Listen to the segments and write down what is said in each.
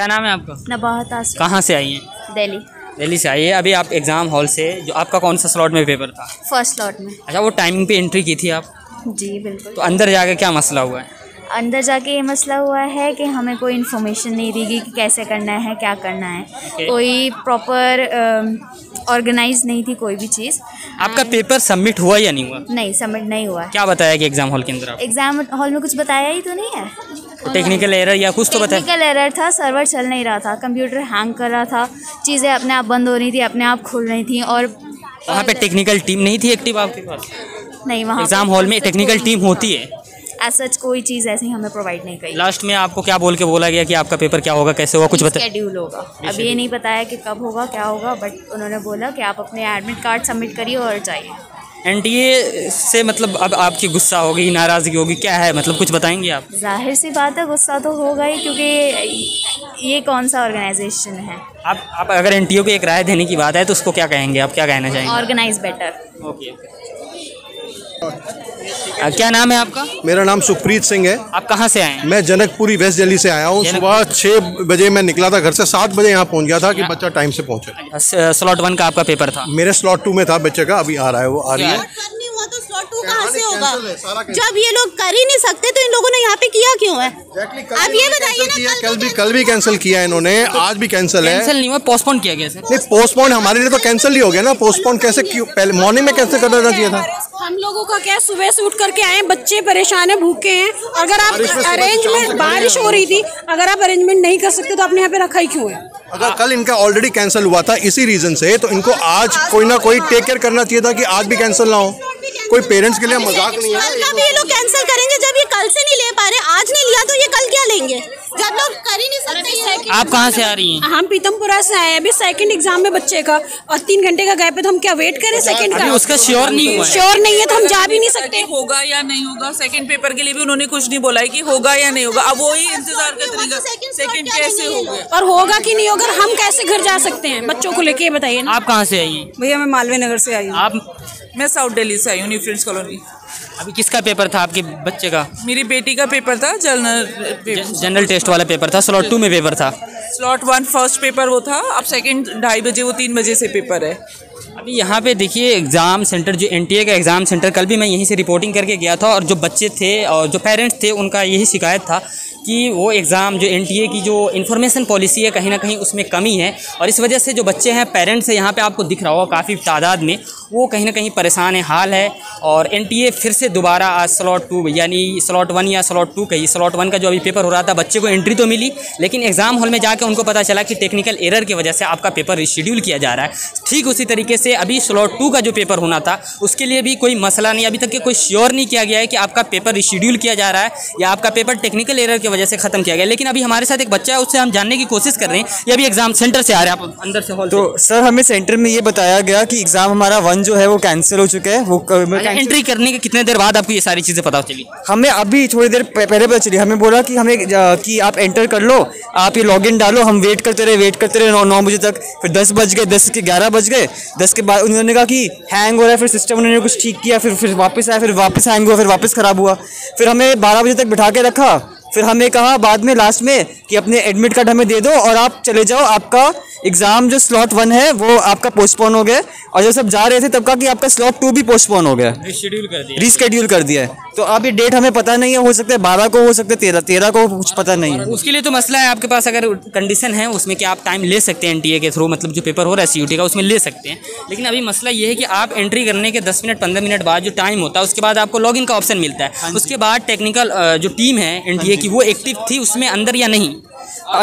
क्या नाम है आपका? नबाहत आसिफ। कहाँ से आई हैं? दिल्ली। दिल्ली से आई है। अभी आप एग्ज़ाम हॉल से, जो आपका कौन सा स्लॉट में पेपर था? फर्स्ट स्लॉट में। अच्छा, वो टाइमिंग पे एंट्री की थी आप? जी बिल्कुल। तो अंदर जाके क्या मसला हुआ है? अंदर जाके ये मसला हुआ है कि हमें कोई इन्फॉर्मेशन नहीं दी गई कि कैसे करना है, क्या करना है। कोई प्रॉपर ऑर्गेनाइज नहीं थी कोई भी चीज़। आपका पेपर सबमिट हुआ या नहीं हुआ? नहीं, सबमिट नहीं हुआ। क्या बताया कि एग्ज़ाम हॉल के अंदर? एग्जाम हॉल में कुछ बताया ही तो नहीं है। टेक्निकल एरर या कुछ तो बताया? टेक्निकल एरर था, सर्वर चल नहीं रहा था, कंप्यूटर हैंग कर रहा था, चीज़ें अपने आप बंद हो रही थी, अपने आप खुल रही थी। और वहाँ पे टेक्निकल टीम नहीं थी एक्टिव आपके पास? नहीं, वहाँ एग्ज़ाम हॉल में टेक्निकल टीम होती है? एज सच कोई चीज़ ऐसी हमें प्रोवाइड नहीं करी। लास्ट में आपको क्या बोल के बोला गया कि आपका पेपर क्या होगा, कैसे होगा, कुछ बताया? शेड्यूल होगा। अभी ये नहीं बताया कि कब होगा, क्या होगा, बट उन्होंने बोला कि आप अपने एडमिट कार्ड सबमिट करिए और जाइए। एनटीए से मतलब अब आपकी गुस्सा होगी, नाराज़गी होगी, क्या है मतलब कुछ बताएंगे आप? जाहिर सी बात है, गुस्सा तो होगा ही, क्योंकि ये कौन सा ऑर्गेनाइजेशन है। आप अगर एनटीए को एक राय देने की बात है तो उसको क्या कहेंगे आप, क्या कहना चाहेंगे? Organise better. ओके। क्या नाम है आपका? मेरा नाम सुप्रीत सिंह है। आप कहाँ से आए हैं? मैं जनकपुरी वेस्ट दिल्ली से आया हूँ। सुबह 6 बजे मैं निकला था घर से, 7 बजे यहाँ पहुँच गया था कि बच्चा टाइम से पहुँचे। स्लॉट 1 का आपका पेपर था? मेरे स्लॉट 2 में था बच्चे का, अभी आ रहा है, वो आ रही है। तो स्लॉट 2 कहाँ से होगा? जब ये लोग कर ही नहीं सकते तो इन लोगों ने यहाँ पे किया क्यों है? आप ये बताइए ना। कल भी कैंसिल किया इन्होंने, आज भी कैंसिल है। कैंसिल नहीं हुआ, पोस्टपोन किया गया सर। नहीं, पोस्टपोन हमारे लिए तो कैंसिल ही हो गया ना। पोस्टपोन कैसे, क्यों? पहले मॉर्निंग में कैंसिल कर देना चाहिए था। हम लोगों का क्या, सुबह से उठ करके आए, बच्चे परेशान है, भूखे हैं। अगर आप अरेंजमेंट, बारिश हो रही थी, अगर आप अरेंजमेंट नहीं कर सकते तो आपने यहाँ पे रखा ही क्यों है? अगर कल इनका ऑलरेडी कैंसिल हुआ था इसी रीजन से, तो इनको आज कोई ना कोई टेक केयर करना चाहिए था कि आज भी कैंसिल ना हो। कोई पेरेंट्स के लिए मजाक नहीं है। कल भी ये लोग कैंसिल करेंगे, जब ये कल से नहीं ले पा रहे, आज नहीं लिया तो ये कल क्या लेंगे? जब लोग कर ही नहीं सकते। आप कहाँ से आ रही हैं? हम पीतमपुरा से आए, अभी सेकंड एग्जाम में बच्चे का, और 3 घंटे का गैप है, तो हम क्या वेट करें सेकंड का? उसका श्योर नहीं हुआ है। श्योर नहीं है तो हम जा भी नहीं सकते। होगा या नहीं होगा, सेकंड पेपर के लिए भी उन्होंने कुछ नहीं बोला है कि होगा या नहीं होगा। अब वही इंतजार का तरीका, सेकंड कैसे होगा और होगा कि नहीं होगा, हम कैसे घर जा सकते हैं बच्चों को लेके, बताइए ना। आप कहाँ से आई हैं? भैया मैं मालवीय नगर से आई हूँ। आप? मैं साउथ दिल्ली से आई हूँ, न्यू फ्रेंड्स कॉलोनी। अभी किसका पेपर था आपके बच्चे का? मेरी बेटी का पेपर था, जनरल टेस्ट वाला पेपर था। स्लॉट 2 में पेपर था? स्लॉट 1 फर्स्ट पेपर वो था, अब सेकंड 2:30 बजे, वो 3 बजे से पेपर है। अभी यहाँ पे देखिए एग्ज़ाम सेंटर, जो एनटीए का एग्ज़ाम सेंटर, कल भी मैं यहीं से रिपोर्टिंग करके गया था, और जो बच्चे थे और जो पेरेंट्स थे उनका यही शिकायत था कि वो एग्ज़ाम, जो एनटीए की जो इन्फॉर्मेशन पॉलिसी है, कहीं ना कहीं उसमें कमी है, और इस वजह से जो बच्चे हैं, पेरेंट्स हैं, यहाँ पे आपको दिख रहा होगा काफ़ी तादाद में, वो कहीं ना कहीं परेशान है, हाल है। और एनटीए फिर से दोबारा आज स्लॉट 2 यानी स्लॉट 1 या स्लॉट 2 कही, स्लॉट 1 का जो अभी पेपर हो रहा था, बच्चे को एंट्री तो मिली, लेकिन एग्ज़ाम हॉल में जाकर उनको पता चला कि टेक्निकल एरर की वजह से आपका पेपर रिशेड्यूल किया जा रहा है। ठीक उसी तरीके से अभी स्लॉट 2 का जो पेपर होना था उसके लिए भी कोई मसला नहीं, अभी तक के कोई श्योर नहीं किया गया है कि आपका पेपर रिशेड्यूल किया जा रहा है या आपका पेपर टेक्निकल एरर की वजह से ख़त्म किया गया। लेकिन अभी हमारे साथ एक बच्चा है, उससे हम जानने की कोशिश कर रहे हैं। ये अभी एग्ज़ाम सेंटर से आ रहे हैं, आप अंदर से हॉल। तो सर हमें सेंटर में ये बताया गया कि एग्ज़ाम हमारा 1 जो है वो कैंसिल हो चुका है। वो एंट्री करने के कितने देर बाद आपको ये सारी चीज़ें पता चली? हमें अभी थोड़ी देर पहले पता चली। हमें बोला कि हमें कि आप एंटर कर लो, आप ये लॉगिन डालो। हम वेट करते रहे 9 बजे तक। फिर 10 बज गए, 10 के 11 बज गए। 10 के बाद उन्होंने कहा कि हैंग हो रहा है, फिर सिस्टम उन्होंने कुछ ठीक किया, फिर वापस आया, फिर वापस हैंग हुआ, फिर वापस ख़राब हुआ। फिर हमें 12 बजे तक बिठा के रखा। फिर हमें कहा बाद में लास्ट में कि अपने एडमिट कार्ड हमें दे दो और आप चले जाओ, आपका एग्ज़ाम जो स्लॉट 1 है वो आपका पोस्टपोन हो गया। और जब सब जा रहे थे तब कहा कि आपका स्लॉट 2 भी पोस्टपोन हो गया, रीशेड्यूल कर दिया है। तो अब ये डेट हमें पता नहीं है, हो सकता है 12 को, हो सकता है 13 को, कुछ पता नहीं है। उसके लिए तो मसला है, आपके पास अगर कंडीशन है उसमें कि आप टाइम ले सकते हैं एनटीए के थ्रू, मतलब जो पेपर हो रहा है सीयूटी का उसमें ले सकते हैं। लेकिन अभी मसला ये है कि आप एंट्री करने के 10 मिनट 15 मिनट बाद जो टाइम होता है उसके बाद आपको लॉगिन का ऑप्शन मिलता है। उसके बाद टेक्निकल जो टीम है एनटीए की वो एक्टिव थी उसमें अंदर या नहीं?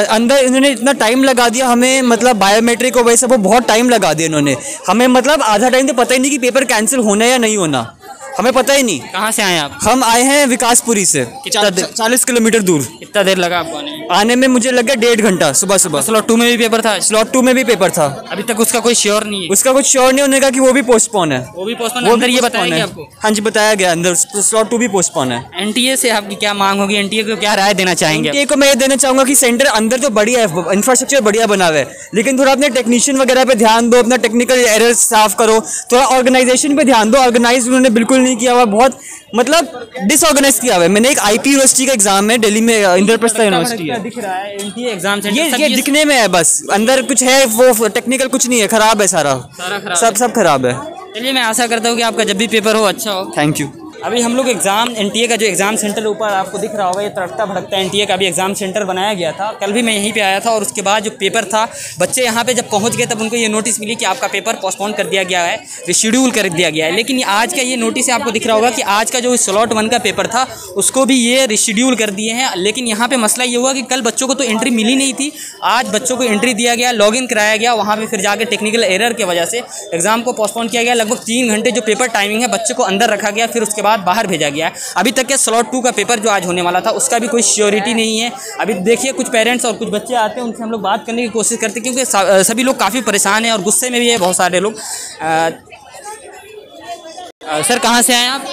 अंदर इन्होंने इतना टाइम लगा दिया हमें, मतलब बायोमेट्रिक और वैसे वो बहुत टाइम लगा दिया इन्होंने हमें। मतलब आधा टाइम तो पता ही नहीं कि पेपर कैंसिल होना है या नहीं होना, हमें पता ही नहीं। कहाँ से आए आप? हम आए हैं विकासपुरी से, 40 किलोमीटर दूर। कितना देर लगा आपको आने में? मुझे लग गया 1.5 घंटा सुबह। स्लॉट 2 में भी पेपर था? स्लॉट 2 में भी पेपर था। अभी तक उसका कोई श्योर नहीं है? उसका कुछ श्योर नहीं होने का कि वो भी पोस्टपोन है। वो भी पोस्टपोन है? अंदर ये बताया गया आपको? हाँ जी, बताया गया अंदर स्लॉट 2 भी पोस्टपोन है। एनटीए से आपकी क्या मांग होगी? एनटीए को क्या राय देना चाहेंगे? एनटीए को मैं ये देना चाहूँगा कि सेंटर अंदर तो बढ़िया है, इंफ्रास्ट्रक्चर बढ़िया बना हुआ है, लेकिन थोड़ा अपने टेक्नीशियन वगैरह पे ध्यान दो, अपना टेक्निकल एरर साफ करो, थोड़ा ऑर्गेनाइजेशन पे ध्यान दो। ऑर्गेनाइज उन्होंने बिल्कुल नहीं किया हुआ, बहुत मतलब डिसऑर्गेनाइज किया हुआ है। मैंने एक आईपी यूनिवर्सिटी का एग्जाम है दिल्ली में, इंद्रप्रस्थ यूनिवर्सिटी है, पूरा दिख रहा है एनटीए एग्जाम सेंटर। ये दिखने में है बस, अंदर कुछ है वो टेक्निकल कुछ नहीं है, खराब है सारा खराब सब खराब है। चलिए मैं आशा करता हूँ कि आपका जब भी पेपर हो अच्छा हो। Thank you. अभी हम लोग एग्जाम एनटीए का जो एग्जाम सेंटर ऊपर आपको दिख रहा होगा, ये तड़कता भड़कता एनटीए का भी एग्जाम सेंटर बनाया गया था। कल भी मैं यहीं पे आया था और उसके बाद जो पेपर था, बच्चे यहाँ पे जब पहुँच गए तब उनको ये नोटिस मिली कि आपका पेपर पोस्टपोन कर दिया गया है, रिशेड्यूल कर दिया गया है। लेकिन आज का ये नोटिस आपको दिख रहा होगा कि आज का जो स्लॉट 1 का पेपर था उसको भी ये रिशेड्यूल कर दिए हैं। लेकिन यहाँ पर मसला ये हुआ कि कल बच्चों को तो एंट्री मिली नहीं थी, आज बच्चों को एंट्री दिया गया, लॉगिन कराया गया, वहाँ पर फिर जाकर टेक्निकल एरर की वजह से एग्जाम को पोस्टपोन किया गया। लगभग 3 घंटे जो पेपर टाइमिंग है बच्चे को अंदर रखा गया, फिर उसके बाद बाहर भेजा गया। अभी तक के स्लॉट 2 का पेपर जो आज होने वाला था उसका भी कोई श्योरिटी नहीं है। अभी देखिए कुछ पेरेंट्स और कुछ बच्चे आते हैं, उनसे हम लोग बात करने की कोशिश करते हैं क्योंकि सभी लोग काफ़ी परेशान हैं और गुस्से में भी है बहुत सारे लोग। सर कहाँ से आए आप?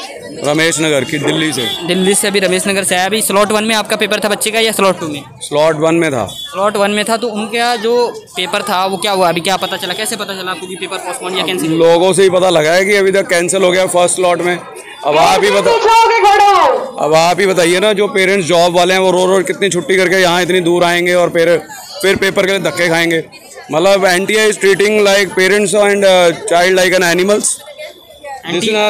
रमेश नगर की, दिल्ली से। दिल्ली से अभी रमेश नगर से आया। अभी स्लॉट 1 में आपका पेपर था बच्चे का या स्लॉट 2 में? स्लॉट 1 में था। स्लॉट 1 में था तो उनका जो पेपर था वो क्या हुआ, अभी क्या पता चला, कैसे पता चला आपको कि पेपर पोस्टपोन या कैंसिल? लोगों से ही पता लगा है कि अभी तक कैंसिल हो गया फर्स्ट स्लॉट में। अब आप ही बताइए ना, जो पेरेंट्स जॉब वाले हैं वो रो कितनी छुट्टी करके यहाँ इतनी दूर आएंगे और फिर पेपर के लिए धक्के खाएंगे। मतलब NTA is treating like parents and child like an animals,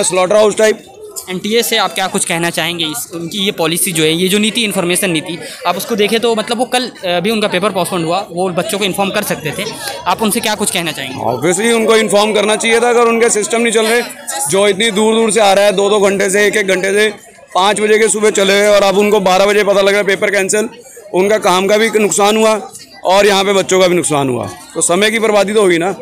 slaughter house type. NTA से आप क्या कुछ कहना चाहेंगे? उनकी ये पॉलिसी जो है, ये जो नीति, इन्फॉर्मेशन नीति, आप उसको देखें तो मतलब वो कल भी उनका पेपर पोस्टपोन हुआ, वो बच्चों को इन्फॉर्म कर सकते थे, आप उनसे क्या कुछ कहना चाहेंगे? ऑब्वियसली उनको इन्फॉर्म करना चाहिए था, अगर उनके सिस्टम नहीं चल रहे, जो इतनी दूर दूर से आ रहा है 2-2 घंटे से, 1-1 घंटे से, 5 बजे के सुबह चले गए और अब उनको 12 बजे पता लगा पेपर कैंसिल। उनका काम का भी नुकसान हुआ और यहाँ पे बच्चों का भी नुकसान हुआ, तो समय की बर्बादी तो होगी ना।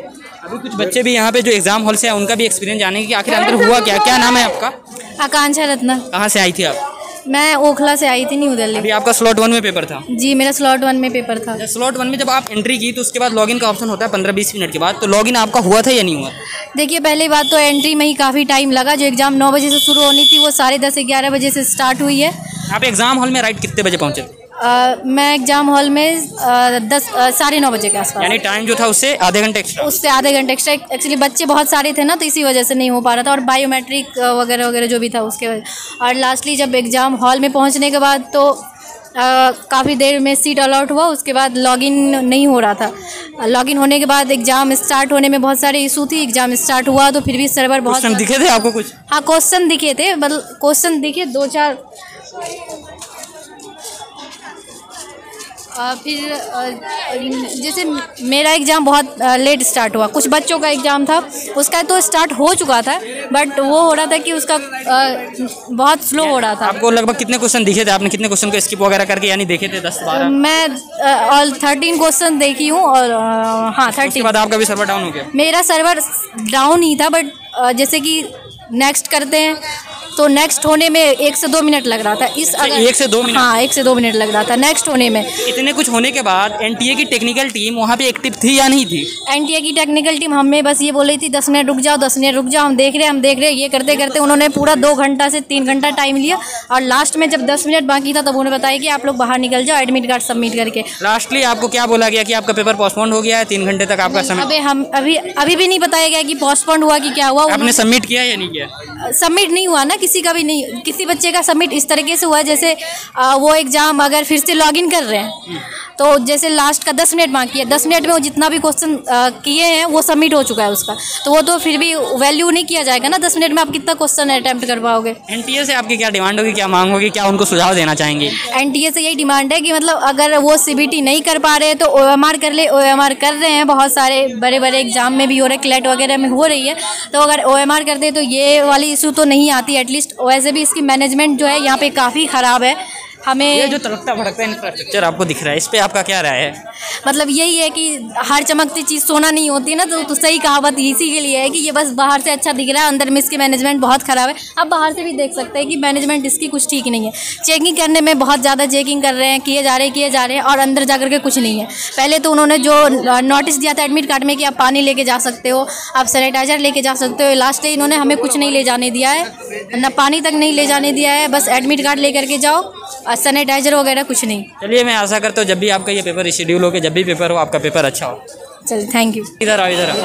अभी कुछ बच्चे भी यहाँ पे जो एग्जाम हॉल से हैं उनका भी एक्सपीरियंस जाने की आखिर अंदर हुआ क्या? क्या नाम है आपका? आकांक्षा रत्ना। कहाँ से आई थी आप? मैं ओखला से आई थी, न्यू दिल्ली। अभी आपका स्लॉट 1 में पेपर था? जी मेरा स्लॉट 1 में पेपर था। स्लॉट 1 में जब आप एंट्री की तो उसके बाद लॉगिन का ऑप्शन होता है 15-20 मिनट के बाद, तो लॉगिन आपका हुआ था या नहीं हुआ? देखिए पहली बात तो एंट्री में ही काफ़ी टाइम लगा। जो एग्ज़ाम 9 बजे से शुरू होनी थी वो 10:30-11 बजे से स्टार्ट हुई है। आप एग्जाम हॉल में राइट कितने बजे पहुँचे थे? मैं एग्जाम हॉल में 9:30 बजे के आसपास। यानी टाइम जो था उससे आधे घंटे एक्स्ट्रा? उससे आधे घंटे एक्स्ट्रा। एक्चुअली बच्चे बहुत सारे थे ना, तो इसी वजह से नहीं हो पा रहा था, और बायोमेट्रिक वगैरह वगैरह जो भी था उसके वजह। और लास्टली जब एग्ज़ाम हॉल में पहुंचने के बाद तो काफ़ी देर में सीट अलॉट हुआ, उसके बाद लॉगिन नहीं हो रहा था। लॉगिन होने के बाद एग्ज़ाम स्टार्ट होने में बहुत सारे इशू थी। एग्ज़ाम स्टार्ट हुआ तो फिर भी सर्वर बहुत दिखे थे आपको कुछ? हाँ क्वेश्चन दिखे थे, मतलब क्वेश्चन दिखे 2-4। फिर जैसे मेरा एग्ज़ाम बहुत लेट स्टार्ट हुआ, कुछ बच्चों का एग्ज़ाम था उसका तो स्टार्ट हो चुका था, बट वो हो रहा था कि उसका बहुत स्लो हो रहा था। आपको लगभग कितने क्वेश्चन दिखे थे? आपने कितने क्वेश्चन को स्किप वगैरह करके यानी देखे थे? 10-12? मैं ऑल 13 क्वेश्चन देखी हूँ और हाँ 13। उसके बाद आपका भी सर्वर डाउन हो गया? मेरा सर्वर डाउन ही था, बट जैसे कि नेक्स्ट करते हैं तो नेक्स्ट होने में 1 से 2 मिनट लग रहा था। अगर 1 से 2 मिनट? हाँ 1 से 2 मिनट लग रहा था नेक्स्ट होने में। इतने कुछ होने के बाद एनटीए की टेक्निकल टीम वहाँ पे एक्टिव थी या नहीं थी? एनटीए की टेक्निकल टीम हमें बस ये बोल रही थी 10 मिनट रुक जाओ, 10 मिनट रुक जाओ, हम देख रहे हैं। ये करते करते उन्होंने पूरा 2 घंटा से 3 घंटा टाइम लिया, और लास्ट में जब 10 मिनट बाकी था तब उन्होंने बताया कि आप लोग बाहर निकल जाओ एडमिट कार्ड सबमिट करके। लास्टली आपको क्या बोला गया कि आपका पेपर पोस्टपोन हो गया है, 3 घंटे तक आपका समय? अभी भी नहीं बताया गया कि पोस्टपोन हुआ कि क्या हुआ। आपने सबमिट किया या नहीं किया? सबमिट नहीं हुआ ना, किसी का भी नहीं। किसी बच्चे का सबमिट इस तरीके से हुआ जैसे वो एग्ज़ाम अगर फिर से लॉगिन कर रहे हैं तो जैसे लास्ट का 10 मिनट बाकी है, 10 मिनट में वो जितना भी क्वेश्चन किए हैं वो सबमिट हो चुका है उसका, तो वो तो फिर भी वैल्यू नहीं किया जाएगा ना। 10 मिनट में आप कितना क्वेश्चन अटैम्प्ट कर पाओगे? एनटीए से आपकी क्या डिमांड होगी, क्या मांग होगी, क्या उनको सुझाव देना चाहेंगे? एनटीए से यही डिमांड है कि मतलब अगर वो सीबीटी नहीं कर पा रहे तो ओएमआर कर ले। ओएमआर कर रहे हैं, बहुत सारे बड़े बड़े एग्जाम में भी हो रहे, क्लेट वगैरह में हो रही है, तो अगर ओएमआर करते तो ये वाली इशू तो नहीं आती एटलीस्ट। वैसे भी इसकी मैनेजमेंट जो है यहाँ पे काफ़ी ख़राब है। हमें ये जो तड़कता भड़कता इंफ्रास्ट्रक्चर आपको दिख रहा है, इस पे आपका क्या राय है? मतलब यही है कि हर चमकती चीज़ सोना नहीं होती ना, तो सही कहावत इसी के लिए है कि ये बस बाहर से अच्छा दिख रहा है, अंदर में इसकी मैनेजमेंट बहुत ख़राब है। आप बाहर से भी देख सकते हैं कि मैनेजमेंट इसकी कुछ ठीक नहीं है। चेकिंग करने में बहुत ज़्यादा चेकिंग कर रहे हैं, किए जा रहे हैं, और अंदर जा करके कुछ नहीं है। पहले तो उन्होंने जो नोटिस दिया था एडमिट कार्ड में कि आप पानी लेके जा सकते हो, आप सैनिटाइजर लेके जा सकते हो, लास्ट डे इन्होंने हमें कुछ नहीं ले जाने दिया है, ना पानी तक नहीं ले जाने दिया है, बस एडमिट कार्ड ले करके जाओ, सैनिटाइजर वगैरह कुछ नहीं। चलिए मैं आशा करता हूँ जब भी आपका ये पेपर शेड्यूल हो के जब भी पेपर हो आपका पेपर अच्छा हो। चलिए थैंक यू। इधर आओ, इधर आओ।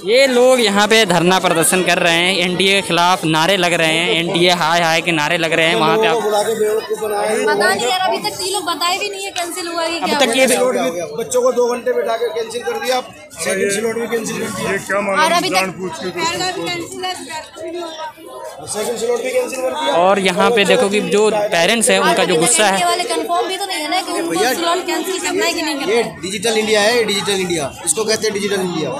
ये लोग यहाँ पे धरना प्रदर्शन कर रहे हैं, एनडीए के खिलाफ नारे लग रहे हैं, एनडीए हाय हाय के नारे लग रहे हैं वहाँ पे। आप पता नहीं यार, अभी तक ये लोग बताए भी नहीं है कैंसिल हुआ है अभी तक। ये बच्चों को 2 घंटे बैठा के कैंसिल कर दिया, सेकंड स्लॉट भी कैंसिल कर दिया, और अभी तक सेकंड स्लॉट भी कैंसिल कर दिया। और यहाँ पे देखो कि जो पेरेंट्स हैं उनका जो गुस्सा है, वाले कंफर्म भी तो नहीं है ना कि उनको स्लॉट कैंसिल करना है कि नहीं करना ये है। डिजिटल इंडिया है, डिजिटल इंडिया इसको कहते हैं, डिजिटल इंडिया।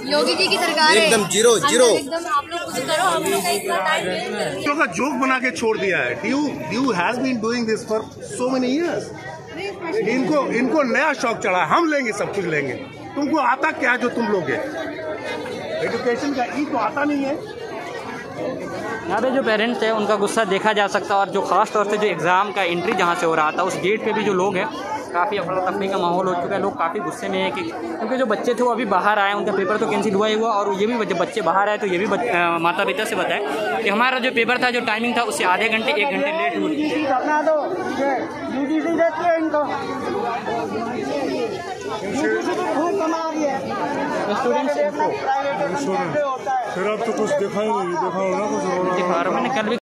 योगी जी की सरकार है, एकदम जीरो एकदम आप लोग कुछ करो, हम लोग का इतना टाइम वेस्ट कर का जोक बना के छोड़ दिया है। Due has been doing this for so many years. इनको नया शौक चढ़ा, हम लेंगे, सब कुछ लेंगे। तुमको आता क्या जो तुम लोगे? एजुकेशन का ई तो आता नहीं है। यहाँ पे जो पेरेंट्स हैं उनका गुस्सा देखा जा सकता है। और जो खास तौर से जो एग्ज़ाम का एंट्री जहाँ से हो रहा था उस गेट पे भी जो लोग हैं, काफ़ी अफरा तफरी का माहौल हो चुका है। लोग काफ़ी गुस्से में हैं कि क्योंकि जो बच्चे थे वो अभी बाहर आए, उनका पेपर तो कैंसिल हुआ ही हुआ। और ये भी जब बच्चे बाहर आए तो ये भी माता पिता से बताए कि हमारा जो पेपर था, जो टाइमिंग था, उससे आधे घंटे 1 घंटे लेट हुई। फिर अब तो कुछ दिखाई नहीं, दिखा हो ना कुछ। मैंने कल भी